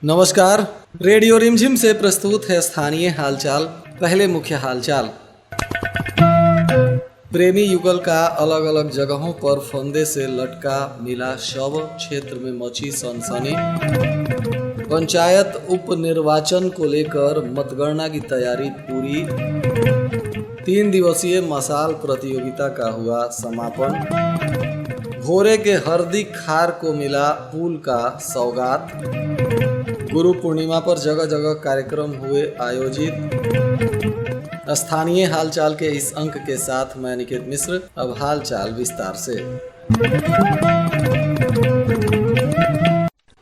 नमस्कार, रेडियो रिमझिम से प्रस्तुत है स्थानीय हालचाल। पहले मुख्य हालचाल। प्रेमी युगल का अलग अलग जगहों पर फंदे से लटका मिला शव, क्षेत्र में मची सनसनी। पंचायत उपनिर्वाचन को लेकर मतगणना की तैयारी पूरी। 3 दिवसीय मसाल प्रतियोगिता का हुआ समापन। भोरे के हरदी खार को मिला पुल का सौगात। गुरु पूर्णिमा पर जगह जगह कार्यक्रम हुए आयोजित। स्थानीय हालचाल के इस अंक के साथ मैं निकेत मिश्र। अब हालचाल विस्तार से।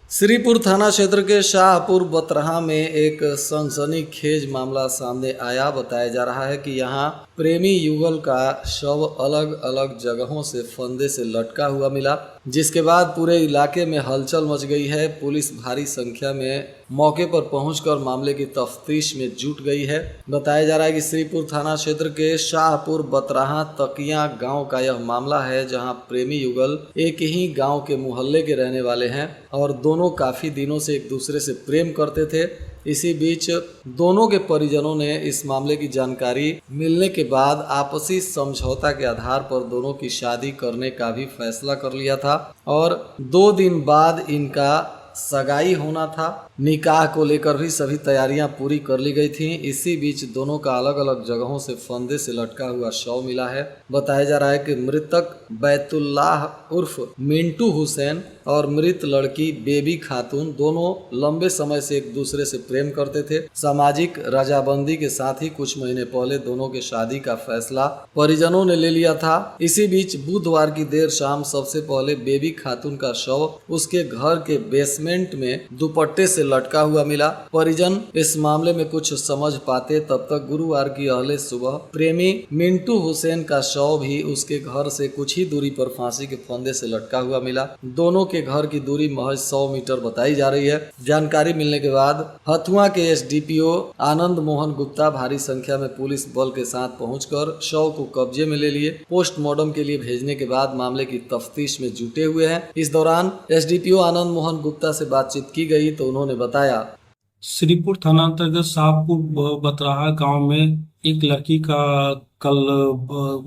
श्रीपुर थाना क्षेत्र के शाहपुर बतरहा में एक सनसनीखेज मामला सामने आया। बताया जा रहा है कि यहाँ प्रेमी युगल का शव अलग अलग जगहों से फंदे से लटका हुआ मिला, जिसके बाद पूरे इलाके में हलचल मच गई है। पुलिस भारी संख्या में मौके पर पहुंचकर मामले की तफ्तीश में जुट गई है। बताया जा रहा है कि श्रीपुर थाना क्षेत्र के शाहपुर बतरहा तकिया गांव का यह मामला है, जहां प्रेमी युगल एक ही गांव के मोहल्ले के रहने वाले हैं और दोनों काफी दिनों से एक दूसरे से प्रेम करते थे। इसी बीच दोनों के परिजनों ने इस मामले की जानकारी मिलने के बाद आपसी समझौता के आधार पर दोनों की शादी करने का भी फैसला कर लिया था और 2 दिन बाद इनका सगाई होना था। निकाह को लेकर भी सभी तैयारियां पूरी कर ली गई थी। इसी बीच दोनों का अलग अलग जगहों से फंदे से लटका हुआ शव मिला है। बताया जा रहा है कि मृतक बैतुल्लाह उर्फ मिंटू हुसैन और मृत लड़की बेबी खातून दोनों लंबे समय से एक दूसरे से प्रेम करते थे। सामाजिक रजाबंदी के साथ ही कुछ महीने पहले दोनों के शादी का फैसला परिजनों ने ले लिया था। इसी बीच बुधवार की देर शाम सबसे पहले बेबी खातून का शव उसके घर के बेसमेंट में दुपट्टे से लटका हुआ मिला। परिजन इस मामले में कुछ समझ पाते तब तक गुरुवार की अहले सुबह प्रेमी मिंटू हुसैन का शव भी उसके घर से कुछ ही दूरी पर फांसी के फंदे से लटका हुआ मिला। दोनों के घर की दूरी महज 100 मीटर बताई जा रही है। जानकारी मिलने के बाद हथुआ के एसडीपीओ आनंद मोहन गुप्ता भारी संख्या में पुलिस बल के साथ पहुंचकर शव को कब्जे में ले लिए। पोस्टमार्टम के लिए भेजने के बाद मामले की तफ्तीश में जुटे हुए हैं। इस दौरान एसडीपीओ आनंद मोहन गुप्ता से बातचीत की गई तो उन्होंने बताया। श्रीपुर थाना अंतर्गत शाहपुर बतराहा गांव में एक लड़की का कल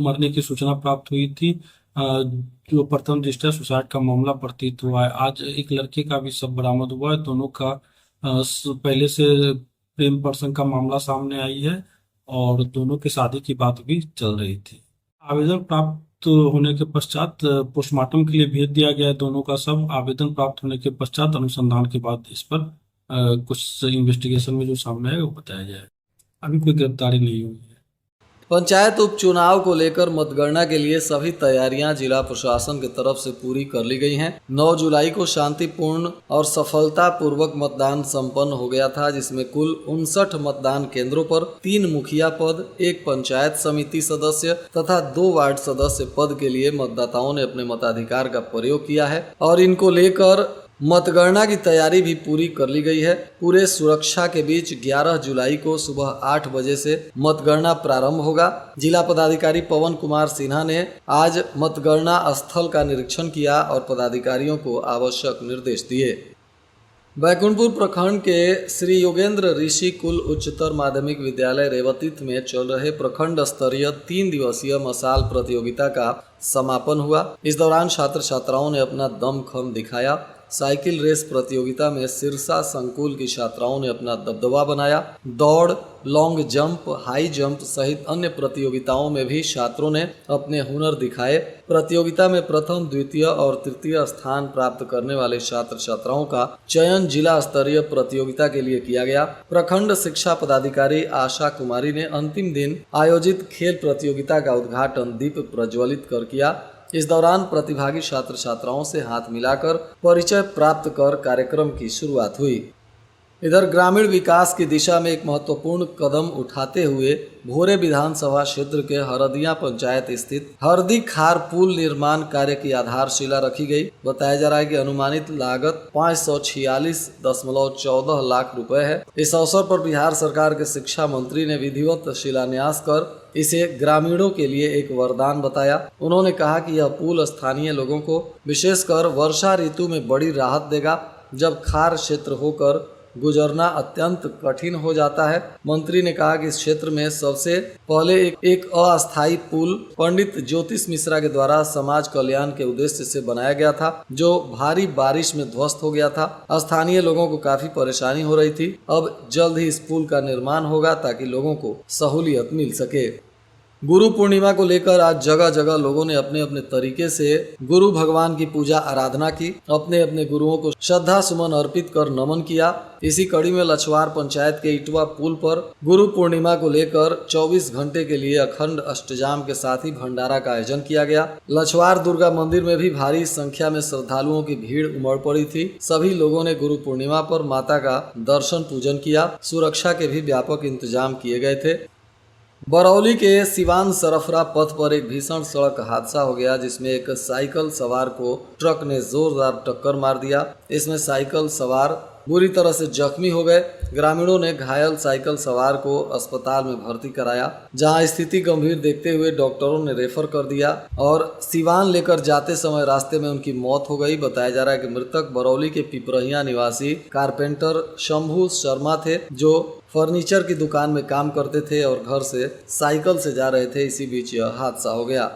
मरने की सूचना प्राप्त हुई थी, जो प्रथम दृष्टया सुसाइड का मामला प्रतीत हुआ है। आज एक लड़के का भी शव बरामद हुआ है। दोनों का पहले से प्रेम प्रसंग का मामला सामने आई है और दोनों की शादी की बात भी चल रही थी। आवेदन प्राप्त होने के पश्चात पोस्टमार्टम के लिए भेज दिया गया है दोनों का शव। आवेदन प्राप्त होने के पश्चात अनुसंधान के बाद इस पर कुछ इन्वेस्टिगेशन में जो सामने है वो बताया जाए। अभी कोई गिरफ्तारी नहीं हुई है। पंचायत उपचुनाव को लेकर मतगणना के लिए सभी तैयारियां जिला प्रशासन की तरफ से पूरी कर ली गई हैं। 9 जुलाई को शांतिपूर्ण और सफलतापूर्वक मतदान संपन्न हो गया था, जिसमें कुल 59 मतदान केंद्रों पर 3 मुखिया पद, 1 पंचायत समिति सदस्य तथा 2 वार्ड सदस्य पद के लिए मतदाताओं ने अपने मताधिकार का प्रयोग किया है और इनको लेकर मतगणना की तैयारी भी पूरी कर ली गई है। पूरे सुरक्षा के बीच 11 जुलाई को सुबह 8 बजे से मतगणना प्रारंभ होगा। जिला पदाधिकारी पवन कुमार सिन्हा ने आज मतगणना स्थल का निरीक्षण किया और पदाधिकारियों को आवश्यक निर्देश दिए। बैकुंठपुर प्रखंड के श्री योगेंद्र ऋषि कुल उच्चतर माध्यमिक विद्यालय रेवतीत में चल रहे प्रखंड स्तरीय 3 दिवसीय मसाल प्रतियोगिता का समापन हुआ। इस दौरान छात्र छात्राओं ने अपना दमखम दिखाया। साइकिल रेस प्रतियोगिता में सिरसा संकुल की छात्राओं ने अपना दबदबा बनाया। दौड़, लॉन्ग जंप, हाई जंप सहित अन्य प्रतियोगिताओं में भी छात्रों ने अपने हुनर दिखाए। प्रतियोगिता में प्रथम, द्वितीय और तृतीय स्थान प्राप्त करने वाले छात्र छात्राओं का चयन जिला स्तरीय प्रतियोगिता के लिए किया गया। प्रखंड शिक्षा पदाधिकारी आशा कुमारी ने अंतिम दिन आयोजित खेल प्रतियोगिता का उद्घाटन दीप प्रज्वलित कर किया। इस दौरान प्रतिभागी छात्र छात्राओं से हाथ मिलाकर परिचय प्राप्त कर कार्यक्रम की शुरुआत हुई। इधर ग्रामीण विकास की दिशा में एक महत्वपूर्ण कदम उठाते हुए भोरे विधानसभा क्षेत्र के हरदिया पंचायत स्थित हरदी खार पुल निर्माण कार्य की आधारशिला रखी गई। बताया जा रहा है कि अनुमानित लागत 546.14 लाख रुपए है। इस अवसर पर बिहार सरकार के शिक्षा मंत्री ने विधिवत शिलान्यास कर इसे ग्रामीणों के लिए एक वरदान बताया। उन्होंने कहा कि यह पुल स्थानीय लोगों को विशेषकर वर्षा ऋतु में बड़ी राहत देगा, जब खार क्षेत्र होकर गुजरना अत्यंत कठिन हो जाता है। मंत्री ने कहा कि इस क्षेत्र में सबसे पहले एक अस्थायी पुल पंडित ज्योतिष मिश्रा के द्वारा समाज कल्याण के उद्देश्य से बनाया गया था, जो भारी बारिश में ध्वस्त हो गया था। स्थानीय लोगों को काफी परेशानी हो रही थी। अब जल्द ही इस पुल का निर्माण होगा ताकि लोगों को सहूलियत मिल सके। गुरु पूर्णिमा को लेकर आज जगह जगह लोगों ने अपने अपने तरीके से गुरु भगवान की पूजा आराधना की, अपने अपने गुरुओं को श्रद्धा सुमन अर्पित कर नमन किया। इसी कड़ी में लछवार पंचायत के इटवा पुल पर गुरु पूर्णिमा को लेकर 24 घंटे के लिए अखंड अष्टजाम के साथ ही भंडारा का आयोजन किया गया। लछवार दुर्गा मंदिर में भी भारी संख्या में श्रद्धालुओं की भीड़ उमड़ पड़ी थी। सभी लोगों ने गुरु पूर्णिमा पर माता का दर्शन पूजन किया। सुरक्षा के भी व्यापक इंतजाम किए गए थे। बरौली के सिवान सरफरा पथ पर एक भीषण सड़क हादसा हो गया, जिसमें एक साइकिल सवार को ट्रक ने जोरदार टक्कर मार दिया। इसमें साइकिल सवार बुरी तरह से जख्मी हो गए। ग्रामीणों ने घायल साइकिल सवार को अस्पताल में भर्ती कराया, जहां स्थिति गंभीर देखते हुए डॉक्टरों ने रेफर कर दिया और सिवान लेकर जाते समय रास्ते में उनकी मौत हो गई। बताया जा रहा है कि मृतक बरौली के पिपरहिया निवासी कारपेंटर शंभू शर्मा थे, जो फर्नीचर की दुकान में काम करते थे और घर से साइकिल से जा रहे थे। इसी बीच यह हादसा हो गया।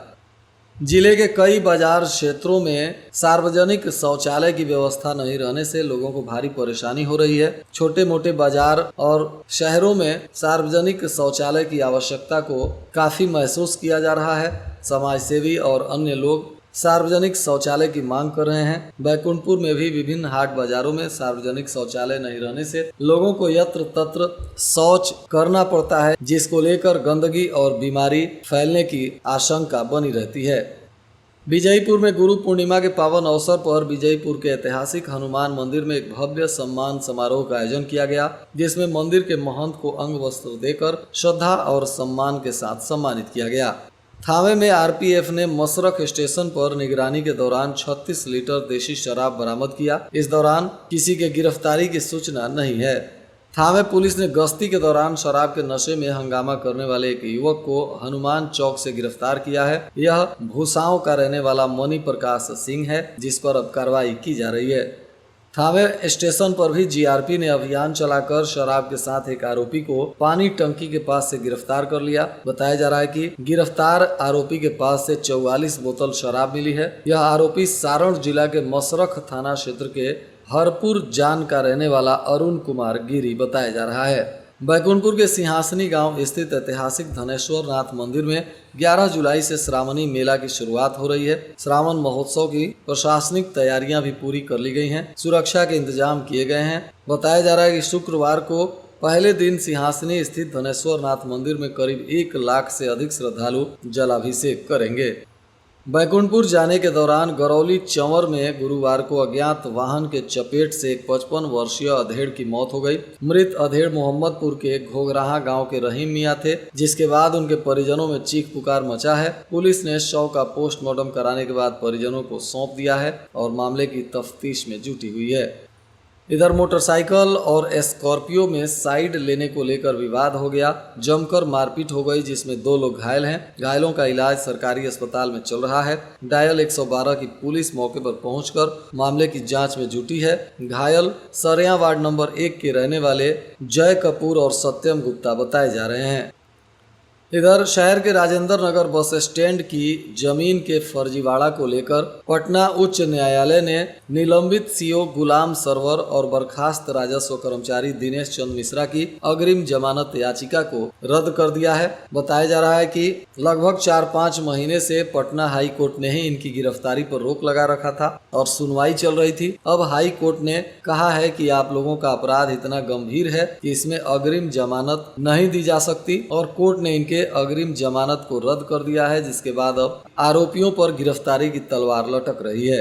जिले के कई बाजार क्षेत्रों में सार्वजनिक शौचालय की व्यवस्था नहीं रहने से लोगों को भारी परेशानी हो रही है। छोटे मोटे बाजार और शहरों में सार्वजनिक शौचालय की आवश्यकता को काफी महसूस किया जा रहा है। समाजसेवी और अन्य लोग सार्वजनिक शौचालय की मांग कर रहे हैं। बैकुंठपुर में भी विभिन्न हाट बाजारों में सार्वजनिक शौचालय नहीं रहने से लोगों को यत्र तत्र शौच करना पड़ता है, जिसको लेकर गंदगी और बीमारी फैलने की आशंका बनी रहती है। विजयपुर में गुरु पूर्णिमा के पावन अवसर पर विजयपुर के ऐतिहासिक हनुमान मंदिर में एक भव्य सम्मान समारोह का आयोजन किया गया, जिसमें मंदिर के महंत को अंग वस्त्र देकर श्रद्धा और सम्मान के साथ सम्मानित किया गया। थावे में आरपीएफ ने मसरख स्टेशन पर निगरानी के दौरान 36 लीटर देशी शराब बरामद किया। इस दौरान किसी के गिरफ्तारी की सूचना नहीं है। थावे पुलिस ने गश्ती के दौरान शराब के नशे में हंगामा करने वाले एक युवक को हनुमान चौक से गिरफ्तार किया है। यह भूसाओं का रहने वाला मणि प्रकाश सिंह है, जिस पर अब कार्रवाई की जा रही है। थावे स्टेशन पर भी जीआरपी ने अभियान चलाकर शराब के साथ एक आरोपी को पानी टंकी के पास से गिरफ्तार कर लिया। बताया जा रहा है कि गिरफ्तार आरोपी के पास से 44 बोतल शराब मिली है। यह आरोपी सारण जिला के मसरख थाना क्षेत्र के हरपुर जान का रहने वाला अरुण कुमार गिरी बताया जा रहा है। बैकुंठपुर के सिंहासनी गांव स्थित ऐतिहासिक धनेश्वर नाथ मंदिर में 11 जुलाई से श्रावणी मेला की शुरुआत हो रही है। श्रावण महोत्सव की प्रशासनिक तैयारियां भी पूरी कर ली गई हैं। सुरक्षा के इंतजाम किए गए हैं। बताया जा रहा है कि शुक्रवार को पहले दिन सिंहासनी स्थित धनेश्वर नाथ मंदिर में करीब 1 लाख से अधिक श्रद्धालु जलाभिषेक करेंगे। बैकुंठपुर जाने के दौरान गरौली चंवर में गुरुवार को अज्ञात वाहन के चपेट से एक 55 वर्षीय अधेड़ की मौत हो गई। मृत अधेड़ मोहम्मदपुर के घोगराहा गांव के रहीम मियां थे, जिसके बाद उनके परिजनों में चीख पुकार मचा है। पुलिस ने शव का पोस्टमार्टम कराने के बाद परिजनों को सौंप दिया है और मामले की तफ्तीश में जुटी हुई है। इधर मोटरसाइकिल और स्कॉर्पियो में साइड लेने को लेकर विवाद हो गया। जमकर मारपीट हो गई, जिसमें 2 लोग घायल हैं। घायलों का इलाज सरकारी अस्पताल में चल रहा है। डायल 112 की पुलिस मौके पर पहुंचकर मामले की जांच में जुटी है। घायल सरिया वार्ड नंबर 1 के रहने वाले जय कपूर और सत्यम गुप्ता बताए जा रहे हैं। इधर शहर के राजेंद्र नगर बस स्टैंड की जमीन के फर्जीवाड़ा को लेकर पटना उच्च न्यायालय ने निलंबित सीओ गुलाम सरवर और बर्खास्त राजस्व कर्मचारी दिनेश चंद्र मिश्रा की अग्रिम जमानत याचिका को रद्द कर दिया है। बताया जा रहा है कि लगभग 4-5 महीने से पटना हाई कोर्ट ने ही इनकी गिरफ्तारी पर रोक लगा रखा था और सुनवाई चल रही थी। अब हाई कोर्ट ने कहा है कि आप लोगों का अपराध इतना गंभीर है कि इसमें अग्रिम जमानत नहीं दी जा सकती और कोर्ट ने इनके अग्रिम जमानत को रद्द कर दिया है, जिसके बाद अब आरोपियों पर गिरफ्तारी की तलवार लटक रही है।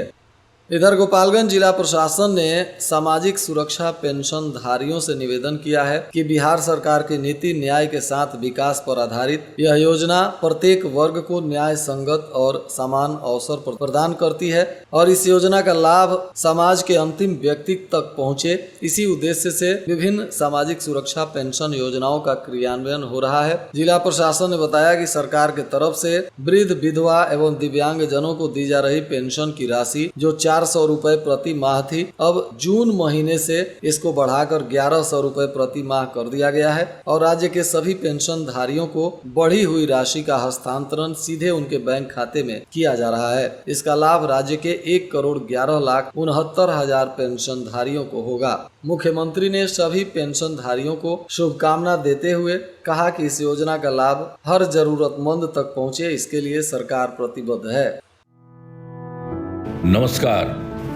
इधर गोपालगंज जिला प्रशासन ने सामाजिक सुरक्षा पेंशन धारियों से निवेदन किया है कि बिहार सरकार की नीति न्याय के साथ विकास पर आधारित यह योजना प्रत्येक वर्ग को न्याय संगत और समान अवसर प्रदान करती है और इस योजना का लाभ समाज के अंतिम व्यक्ति तक पहुंचे। इसी उद्देश्य से विभिन्न सामाजिक सुरक्षा पेंशन योजनाओं का क्रियान्वयन हो रहा है। जिला प्रशासन ने बताया कि सरकार के तरफ से वृद्ध, विधवा एवं दिव्यांग जनों को दी जा रही पेंशन की राशि जो 400 रुपए प्रति माह थी, अब जून महीने से इसको बढ़ाकर 1100 रुपए प्रति माह कर दिया गया है और राज्य के सभी पेंशन धारियों को बढ़ी हुई राशि का हस्तांतरण सीधे उनके बैंक खाते में किया जा रहा है। इसका लाभ राज्य के 1,11,69,000 पेंशन धारियों को होगा। मुख्यमंत्री ने सभी पेंशन धारियों को शुभकामना देते हुए कहा कि इस योजना का लाभ हर जरूरतमंद तक पहुंचे, इसके लिए सरकार प्रतिबद्ध है। नमस्कार,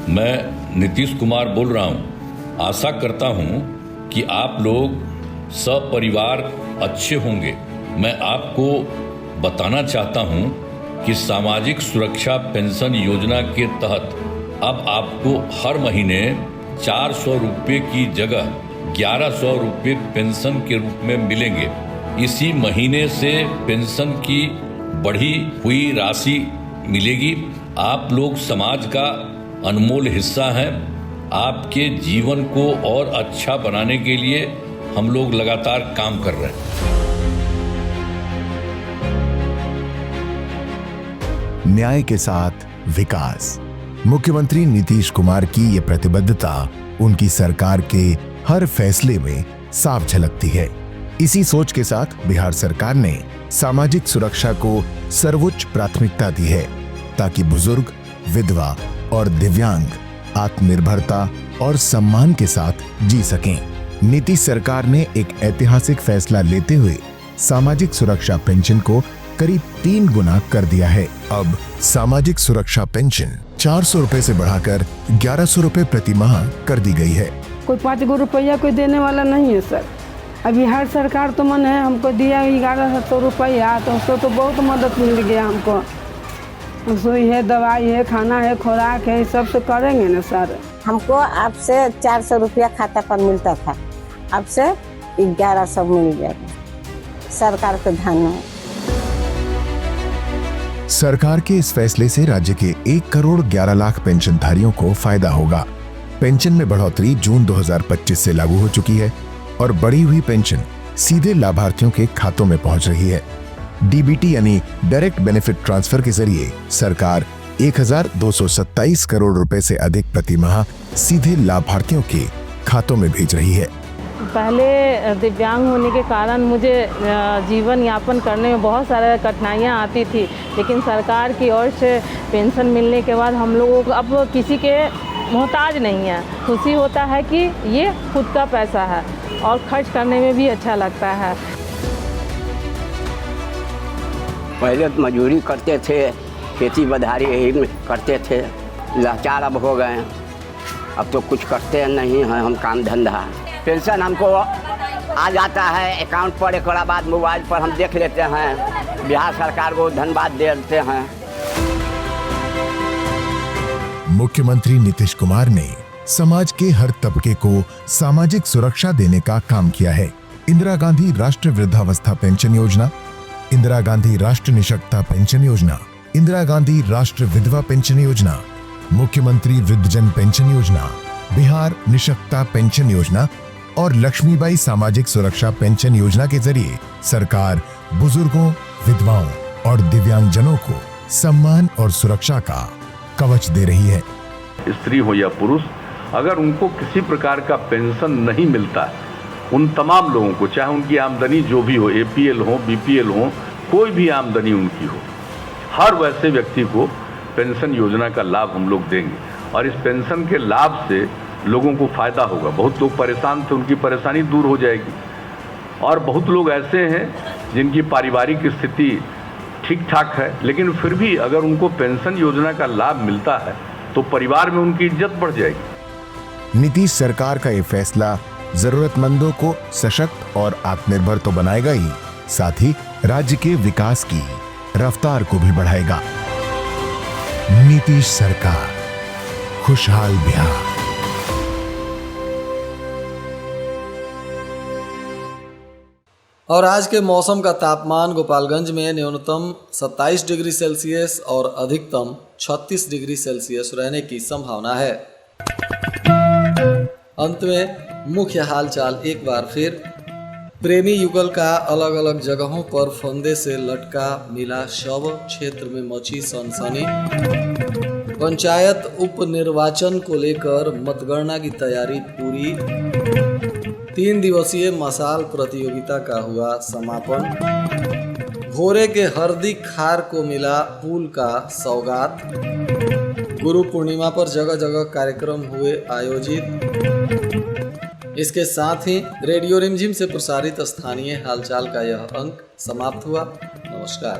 मैं नीतीश कुमार बोल रहा हूं। आशा करता हूं कि आप लोग सपरिवार अच्छे होंगे। मैं आपको बताना चाहता हूं कि सामाजिक सुरक्षा पेंशन योजना के तहत अब आपको हर महीने 400 रुपये की जगह 1100 रुपये पेंशन के रूप में मिलेंगे। इसी महीने से पेंशन की बढ़ी हुई राशि मिलेगी। आप लोग समाज का अनमोल हिस्सा हैं। आपके जीवन को और अच्छा बनाने के लिए हम लोग लगातार काम कर रहे हैं। न्याय के साथ विकास। मुख्यमंत्री नीतीश कुमार की ये प्रतिबद्धता उनकी सरकार के हर फैसले में साफ झलकती है। इसी सोच के साथ बिहार सरकार ने सामाजिक सुरक्षा को सर्वोच्च प्राथमिकता दी है ताकि बुजुर्ग, विधवा और दिव्यांग आत्मनिर्भरता और सम्मान के साथ जी सकें। नीतीश सरकार ने एक ऐतिहासिक फैसला लेते हुए सामाजिक सुरक्षा पेंशन को करीब 3 गुना कर दिया है। अब सामाजिक सुरक्षा पेंशन 400 रुपए से बढ़ाकर 1100 रुपए प्रति माह कर दी गई है। कोई 5 रुपया कोई देने वाला नहीं है सर। अब बिहार सरकार तो मन है हमको दिया 1100 रुपया, तो उसको तो बहुत मदद मिल गया हमको। सुई है, दवाई है, खाना है, खुराक है, सब तो करेंगे ना सर। हमको आपसे 400 रुपया खाता पर मिलता था, अब से 1100 मिल जाएगा। सरकार को धन्यवाद। सरकार के इस फैसले से राज्य के 1,11,00,000 पेंशनधारियों को फायदा होगा। पेंशन में बढ़ोतरी जून 2025 से लागू हो चुकी है और बढ़ी हुई पेंशन सीधे लाभार्थियों के खातों में पहुंच रही है। डीबीटी यानी डायरेक्ट बेनिफिट ट्रांसफर के जरिए सरकार 1,227 करोड़ रुपए से अधिक प्रति माह सीधे लाभार्थियों के खातों में भेज रही है। पहले दिव्यांग होने के कारण मुझे जीवन यापन करने में बहुत सारी कठिनाइयाँ आती थी, लेकिन सरकार की ओर से पेंशन मिलने के बाद हम लोगों को अब किसी के मोहताज नहीं है। खुशी होता है कि ये खुद का पैसा है और खर्च करने में भी अच्छा लगता है। पहले मजदूरी करते थे, खेती बधारी यही में करते थे, लाचार अब हो गए। अब तो कुछ करते नहीं हैं हम काम धंधा। पेंशन हमको आ जाता है अकाउंट पर, एक बाद मोबाइल पर हम देख लेते हैं। बिहार सरकार को धन्यवाद देते हैं। मुख्यमंत्री नीतीश कुमार ने समाज के हर तबके को सामाजिक सुरक्षा देने का काम किया है। इंदिरा गांधी राष्ट्रीय वृद्धावस्था पेंशन योजना, इंदिरा गांधी राष्ट्रीय निशक्तता पेंशन योजना, इंदिरा गांधी राष्ट्रीय विधवा पेंशन योजना, मुख्यमंत्री वृद्धजन पेंशन योजना, बिहार निशक्तता पेंशन योजना और लक्ष्मीबाई सामाजिक सुरक्षा पेंशन योजना के जरिए सरकार बुजुर्गों, विधवाओं और दिव्यांगजनों को सम्मान और सुरक्षा का कवच दे रही है। स्त्री हो या पुरुष, अगर उनको किसी प्रकार का पेंशन नहीं मिलता है, उन तमाम लोगों को, चाहे उनकी आमदनी जो भी हो, एपीएल हो, बीपीएल हो, कोई भी आमदनी उनकी हो, हर वैसे व्यक्ति को पेंशन योजना का लाभ हम लोग देंगे और इस पेंशन के लाभ से लोगों को फायदा होगा। बहुत लोग परेशान थे, उनकी परेशानी दूर हो जाएगी और बहुत लोग ऐसे हैं जिनकी पारिवारिक स्थिति ठीक ठाक है, लेकिन फिर भी अगर उनको पेंशन योजना का लाभ मिलता है तो परिवार में उनकी इज्जत बढ़ जाएगी। नीतीश सरकार का ये फैसला जरूरतमंदों को सशक्त और आत्मनिर्भर तो बनाएगा ही, साथ ही राज्य के विकास की रफ्तार को भी बढ़ाएगा। नीतीश सरकार, खुशहाल बिहार। और आज के मौसम का तापमान गोपालगंज में न्यूनतम 27 डिग्री सेल्सियस और अधिकतम 36 डिग्री सेल्सियस रहने की संभावना है। अंत में मुख्य हालचाल एक बार फिर। प्रेमी युगल का अलग अलग जगहों पर फंदे से लटका मिला शव, क्षेत्र में मची सनसनी। पंचायत उपनिर्वाचन को लेकर मतगणना की तैयारी पूरी। 3 दिवसीय मसाल प्रतियोगिता का हुआ समापन। भोरे के हरदी खार को मिला पुल का सौगात। गुरु पूर्णिमा पर जगह जगह कार्यक्रम हुए आयोजित। इसके साथ ही रेडियो रिमझिम से प्रसारित स्थानीय हालचाल का यह अंक समाप्त हुआ। नमस्कार।